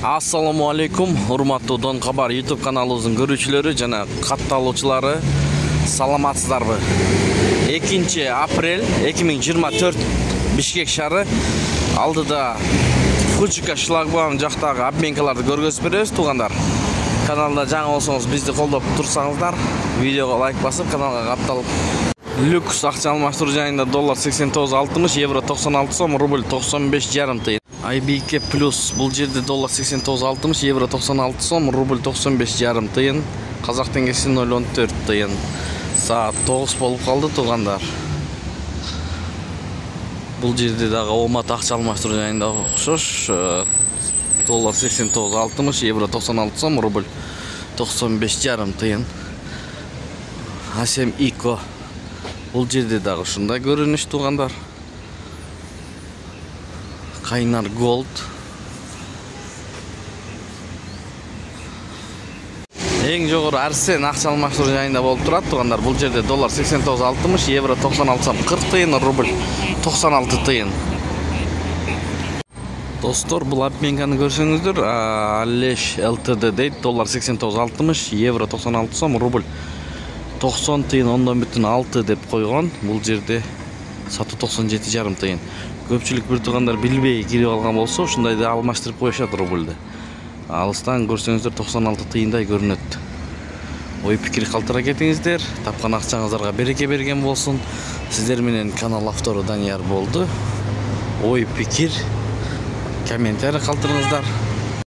Assalamu alaikum, урматтуу Дон Кабар YouTube каналыбыздын көрүүчүлөрү жана катталуучулары, саламатсыздарбы? 2 апрель 2024 Бишкек шаары алдыда Фуджика шлагбаум жактагы обменкаларды көргөзүп беребиз, туугандар. Каналда жаңы болсоңуз бизди колдоп турсаңыздар, видеого лайк басып, каналга катталып. Люкс акча алмаштыруу жайында доллар 89.60, евро 96 сом, рубль 95,5 тыйын. IBK плюс бұл жерде доллар 89.60, евро 96 сом, рубль 95,5 тыйын, қазақ теңгесі 0,14 тыйын. Саат 9 болып қалды, туғандар. Бұл жерде дағы Алматы ақша алмаштыруу жайында ұқсаш, доллар 89.60, евро 96 сом, рубль 95,5 тыйын. Асем Ико бұл жерде дағы шында көрініш, туғандар. Кайнар Голд. Ең жоғары Арсен ақша алмаштыруу жайында болып тұрады, туғандар. Бұл жерде доллар 89.60, евро 96 сом 40 тыйын, рубль 96 тыйын. Достор, бұл обменканы көрсеңіздер, Алеш ЛТД дейді, доллар 89.60, евро 96 сом, рубль 90 тыйын, 10,6 деп қойған. Бұл жерде сату 97,5 тыйын. Көпчүлүк бир туугандар билбей кирип алган болсо, ушундайды алмаштырып коюшат рубльди. Алыстан көрсөңүздөр 96 тыйындай көрүнөт. Ой пикир калтыра кетиңиздер. Тапкан акчаңыздарга береке берген болсун. Сиздер менен канал автору Данияр болду. Ой пикир, комментарий калтырыңыздар.